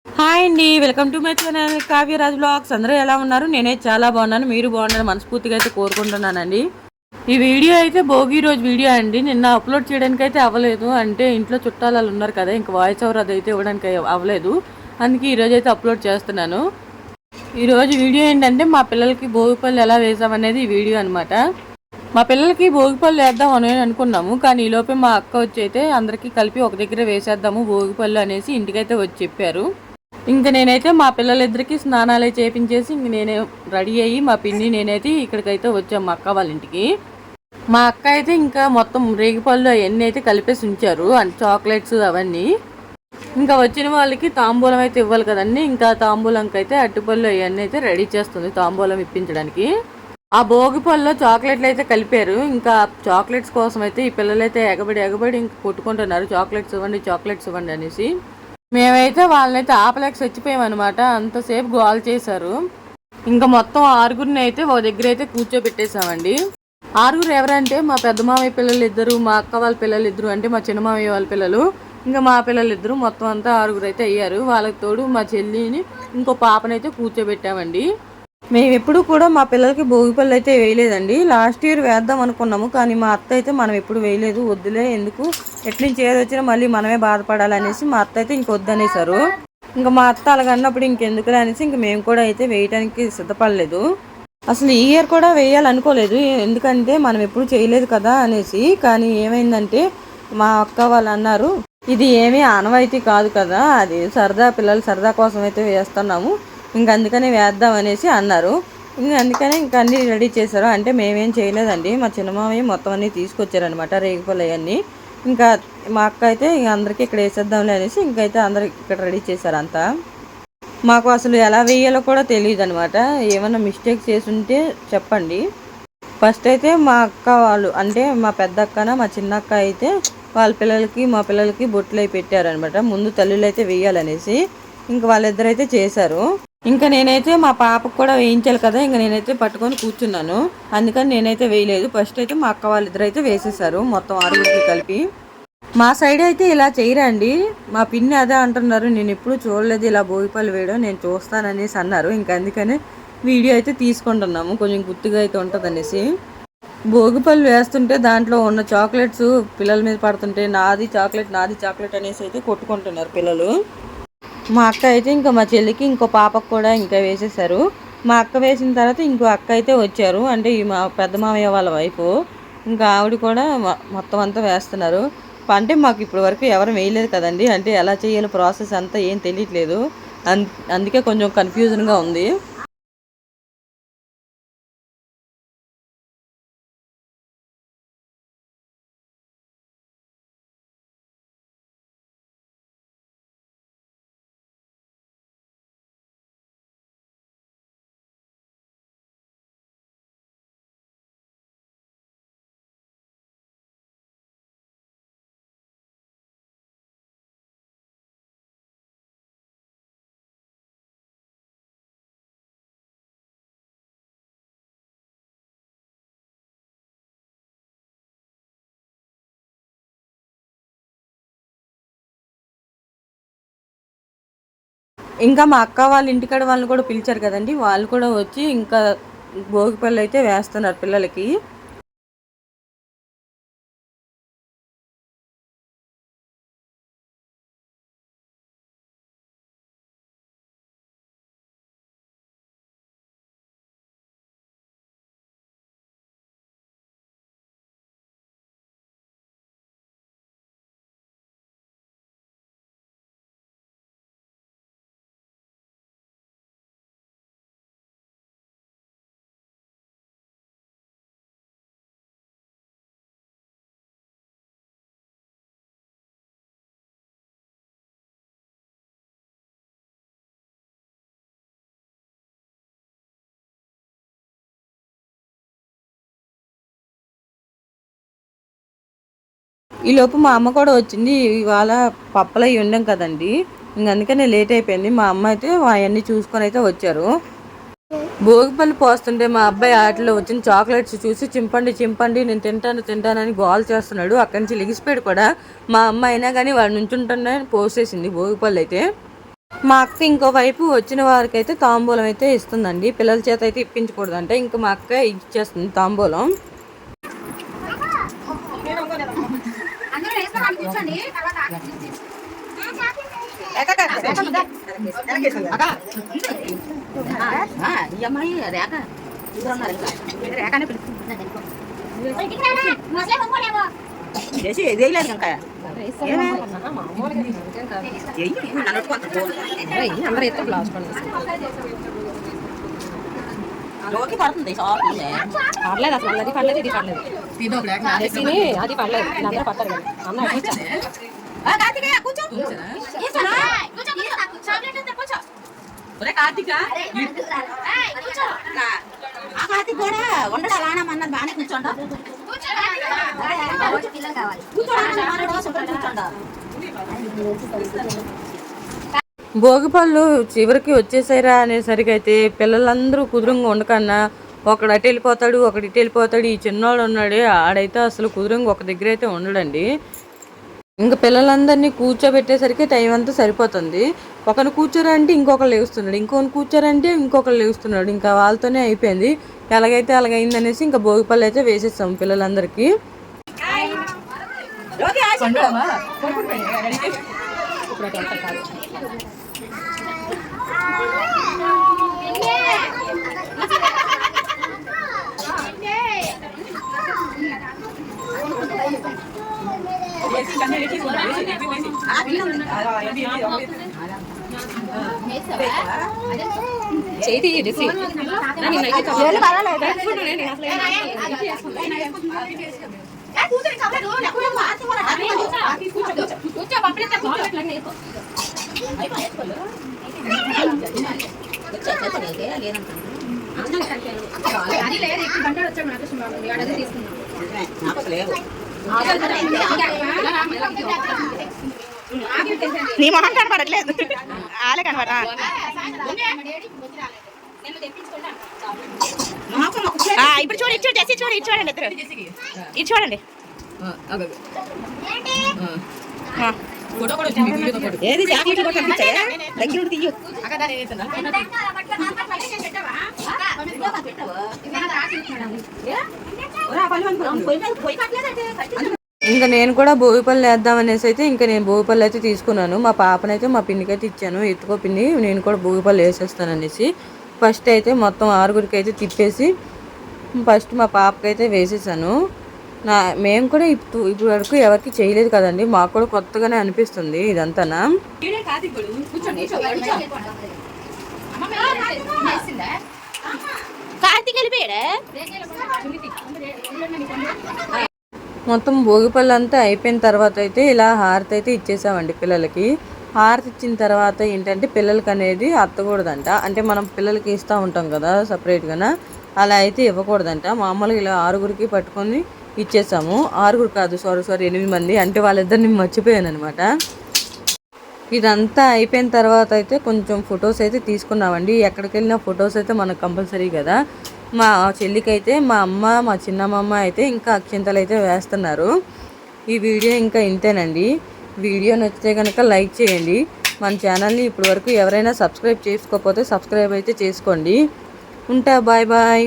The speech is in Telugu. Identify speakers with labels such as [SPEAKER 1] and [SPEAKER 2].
[SPEAKER 1] హాయ్ అండి, welcome to my channel Kavyaraj blogs. అందరూ ఎలా ఉన్నారు? నేనైతే చాలా బాగున్నాను. మీరు బాగున్నారు మనస్ఫూర్తిగా అయితే కోరుకుంటున్నానండి. ఈ వీడియో అయితే భోగి రోజు వీడియో అండి. నిన్న అప్లోడ్ చేయడానికి అయితే అవ్వలేదు, అంటే ఇంట్లో చుట్టాలు ఉన్నారు కదా, ఇంకా వాయిస్ ఓవర్ అది అయితే ఇవ్వడానికి అవ్వలేదు. అందుకే ఈరోజు అయితే అప్లోడ్ చేస్తున్నాను. ఈరోజు వీడియో ఏంటంటే మా పిల్లలకి భోగిపళ్ళు ఎలా వేసామనేది ఈ వీడియో అనమాట. మా పిల్లలకి భోగిపళ్ళు వేద్దాం అని అనుకున్నాము, కానీ ఈలోపే మా అక్క వచ్చి అయితే అందరికీ కలిపి ఒక దగ్గర వేసేద్దాము భోగిపళ్ళు అనేసి ఇంటికైతే వచ్చి చెప్పారు. ఇంక నేనైతే మా పిల్లలిద్దరికి స్నానాలు చేపించేసి ఇంక నేనే రెడీ అయ్యి మా పిన్ని నేనైతే ఇక్కడికైతే వచ్చాము మా అక్క వాళ్ళ ఇంటికి. మా అక్క అయితే ఇంకా మొత్తం రేగిపళ్ళు అవన్నీ అయితే కలిపేసి ఉంచారు, అంటే చాక్లెట్స్ అవన్నీ. ఇంకా వచ్చిన వాళ్ళకి తాంబూలం అయితే ఇవ్వాలి కదండి, ఇంకా తాంబూలంకి అయితే అట్టుపళ్ళు అవన్నీ అయితే రెడీ చేస్తుంది తాంబూలం ఇప్పించడానికి. ఆ భోగిపళ్ళలో చాక్లెట్లు అయితే కలిపారు. ఇంకా చాక్లెట్స్ కోసం అయితే ఈ పిల్లలైతే ఎగబడి ఇంక కొట్టుకుంటున్నారు, చాక్లెట్స్ ఇవ్వండి చాక్లెట్స్ ఇవ్వండి అనేసి. మేమైతే వాళ్ళనైతే ఆపలేక చచ్చిపోయామన్నమాట, అంతసేపు గోల్ చేశారు. ఇంకా మొత్తం ఆరుగురిని అయితే ఒక దగ్గర అయితే కూర్చోబెట్టేశామండి. ఆరుగురు ఎవరంటే మా పెద్ద మామయ్య పిల్లలు ఇద్దరు, మా అక్క వాళ్ళ పిల్లలు ఇద్దరు, అంటే మా చిన్న మామయ్య వాళ్ళ పిల్లలు, ఇంకా మా పిల్లలు ఇద్దరు, మొత్తం అంతా ఆరుగురు అయితే అయ్యారు. వాళ్ళకి తోడు మా చెల్లిని ఇంకో పాపనైతే కూర్చోబెట్టామండి. మేము ఎప్పుడు కూడా మా పిల్లలకి భోగిపళ్ళు అయితే వేయలేదండి. లాస్ట్ ఇయర్ వేద్దాం అనుకున్నాము, కానీ మా అత్త అయితే మనం ఎప్పుడు వేయలేదు, వద్దులే ఎందుకు ఎట్నుంచి ఏది వచ్చినా మళ్ళీ మనమే బాధపడాలనేసి మా అత్త అయితే వద్దనేసారు. ఇంకా మా అత్త అలాగన్నప్పుడు ఇంకెందుకులే అనేసి ఇంక మేము కూడా అయితే వేయడానికి సిద్ధపడలేదు. అసలు ఈ ఇయర్ కూడా వేయాలనుకోలేదు, ఎందుకంటే మనం ఎప్పుడు చేయలేదు కదా అనేసి. కానీ ఏమైందంటే మా అక్క వాళ్ళు అన్నారు, ఇది ఏమీ ఆనవాయితీ కాదు కదా, అది సరదా, పిల్లలు సరదా కోసం అయితే వేస్తున్నాము, ఇంక అందుకనే వేద్దాం అనేసి అన్నారు. ఇంక అందుకనే ఇంక అన్నీ రెడీ చేశారు. అంటే మేమేం చేయలేదండి, మా చిన్నమామయ్య మొత్తం అన్నీ తీసుకొచ్చారనమాట రేగిపళ్ళు అవన్నీ. ఇంకా మా అక్క అయితే ఇంక అందరికీ ఇక్కడ వేసేద్దాంలే అనేసి ఇంకైతే అందరు ఇక్కడ రెడీ చేశారు అంతా. మాకు అసలు ఎలా వేయాలో కూడా తెలియదు అనమాట, ఏమైనా మిస్టేక్స్ చేసుంటే చెప్పండి. ఫస్ట్ అయితే మా అక్క వాళ్ళు, అంటే మా పెద్ద అక్కన మా చిన్న అక్క అయితే వాళ్ళ పిల్లలకి మా పిల్లలకి బొట్లు అయి పెట్టారనమాట, ముందు తల్లులు అయితే వేయాలనేసి. ఇంక వాళ్ళిద్దరైతే చేశారు. ఇంకా నేనైతే మా పాపకు కూడా వేయించాలి కదా, ఇంకా నేనైతే పట్టుకొని కూర్చున్నాను, అందుకని నేనైతే వేయలేదు. ఫస్ట్ అయితే మా అక్క వాళ్ళిద్దరు అయితే వేసేసారు మొత్తం ఆరుగురికి కలిపి. మా సైడ్ అయితే ఇలా చేయరండి, మా పిన్ని అదే అంటున్నారు, నేను ఎప్పుడు చూడలేదు ఇలా భోగిపళ్ళు వేయడం, నేను చూస్తాననేసి అన్నారు. ఇంకా అందుకనే వీడియో అయితే తీసుకుంటున్నాము, కొంచెం గుర్తుగా అయితే ఉంటుంది అనేసి. భోగిపళ్ళు వేస్తుంటే దాంట్లో ఉన్న చాక్లెట్స్ పిల్లల మీద పడుతుంటే నాది చాక్లెట్ అనేసి అయితే కొట్టుకుంటున్నారు పిల్లలు. మా అక్క అయితే ఇంకా మా చెల్లికి ఇంకో పాపకు కూడా ఇంకా వేసేసారు. మా అక్క వేసిన తర్వాత ఇంకో అక్క అయితే వచ్చారు, అంటే ఈ మా పెద్ద మామయ్య వాళ్ళ వైపు. ఇంకా ఆవిడ కూడా మొత్తం అంతా వేస్తున్నారు. అంటే మాకు ఇప్పటి వరకు ఎవరు వేయలేదు కదండి, అంటే ఎలా చేయాలో ప్రాసెస్ అంతా ఏం తెలియట్లేదు, అందుకే కొంచెం కన్ఫ్యూజన్గా ఉంది. ఇంకా మా అక్క వాళ్ళ ఇంటికాడ వాళ్ళని కూడా పిలిచారు కదండి, వాళ్ళు కూడా వచ్చి ఇంకా భోగిపళ్ళు అయితే వేస్తున్నారు పిల్లలకి. ఈలోపు మా అమ్మ కూడా వచ్చింది, ఇవాళ పప్పలు అవి ఉండం కదండి, ఇంక అందుకనే లేట్ అయిపోయింది. మా అమ్మ అయితే అవన్నీ చూసుకొని అయితే వచ్చారు. భోగిపళ్ళు పోస్తుంటే మా అబ్బాయి ఆటలో వచ్చిన చాక్లెట్స్ చూసి చింపండి నేను తింటానని గోల్ చేస్తున్నాడు. అక్కడి నుంచి లెగిసిపోయాడు కూడా. మా అమ్మ అయినా కానీ వాడు నుంచుంటుండే పోసేసింది భోగిపళ్ళు అయితే. మా అక్క ఇంకో వైపు వచ్చిన వారికి అయితే తాంబూలం అయితే ఇస్తుందండి. పిల్లల చేత అయితే ఇప్పించకూడదంటే ఇంకా మా అక్క ఇచ్చేస్తుంది తాంబూలం. పడుతుంది పడలేదు అసలు అది పడలేదు ఇది పడలేదు అది పడలేదు అందరూ పడతారు కదా కార్తీక్ కూడా ఉండడు అలానే అన్నది బాగానే కూర్చోండి భోగిపళ్ళు చివరికి వచ్చేసారా అనేసరికి అయితే పిల్లలందరూ కుదురుగా ఉండకన్నా ఒకడు అటు వెళ్ళిపోతాడు ఒకటి ఇటు వెళ్ళిపోతాడు. ఈ చిన్నోడు ఉన్నాడు ఆడైతే అసలు కుదురుగా ఒక దగ్గర అయితే ఉండడండి. ఇంకా పిల్లలందరినీ కూర్చోబెట్టేసరికి టైం అంతా సరిపోతుంది. ఒకరిని కూర్చోరంటే ఇంకొకరు లేస్తున్నాడు, ఇంకొకరిని కూర్చోరంటే ఇంకొకరు లేస్తున్నాడు. ఇంకా వాళ్ళతోనే అయిపోయింది. ఎలాగైతే అలాగైందనేసి ఇంకా భోగిపళ్ళు అయితే వేసేస్తాం పిల్లలందరికీ. నీ మొహం కనపడట్లేదు ఆలే కనపడ ఇప్పుడు చూడు ఇటు చేసి చూడు ఇటు చూడండి ఇద్దరు ఇటు చూడండి ఏది జాకెట్ కూడా కనిపించాయా దగ్గర తీయు ఇంకా నేను కూడా భోగిపళ్ళు వేద్దామనేసి అయితే ఇంకా నేను భోగిపళ్ళు అయితే తీసుకున్నాను. మా పాపనైతే మా పిన్నికి అయితే ఇచ్చాను, ఎత్తుకో పిన్ని నేను కూడా భోగిపళ్ళు వేసేస్తాను అనేసి. ఫస్ట్ అయితే మొత్తం 6గురికి అయితే తిప్పేసి ఫస్ట్ మా పాపకైతే వేసేసాను. మేము కూడా ఇప్పుడు వరకు ఎవరికి చేయలేదు కదండి, మాకు కూడా కొత్తగానే అనిపిస్తుంది ఇదంతానా. మొత్తం భోగిపళ్ళు అంతా అయిపోయిన తర్వాత అయితే ఇలా హారతి అయితే ఇచ్చేసామండి పిల్లలకి. హారతి ఇచ్చిన తర్వాత ఏంటంటే పిల్లలకి అనేది అత్తకూడదంట, అంటే మనం పిల్లలకి ఇస్తూ ఉంటాం కదా సపరేట్గా, అలా అయితే ఇవ్వకూడదంట. మామూలుగా ఇలా 6గురికి పట్టుకొని ఇచ్చేసాము. 6గురు కాదు సారీ 8 మంది, అంటే వాళ్ళిద్దరిని మర్చిపోయాను అనమాట. ఇదంతా అయిపోయిన తర్వాత అయితే కొంచెం ఫొటోస్ అయితే తీసుకున్నామండి. ఎక్కడికి వెళ్ళినా ఫొటోస్ అయితే మనకు కంపల్సరీ కదా. మా చెల్లికైతే మా అమ్మ మా చిన్నమ్మ అయితే ఇంకా అక్షింతలు అయితే వేస్తున్నారు. ఈ వీడియో ఇంకా ఇంతేనండి. వీడియో నచ్చితే కనుక లైక్ చేయండి. మన ఛానల్ని ఇప్పటి వరకు ఎవరైనా సబ్స్క్రైబ్ చేసుకోకపోతే సబ్స్క్రైబ్ అయితే చేసుకోండి. ఉంటా, బాయ్ బాయ్.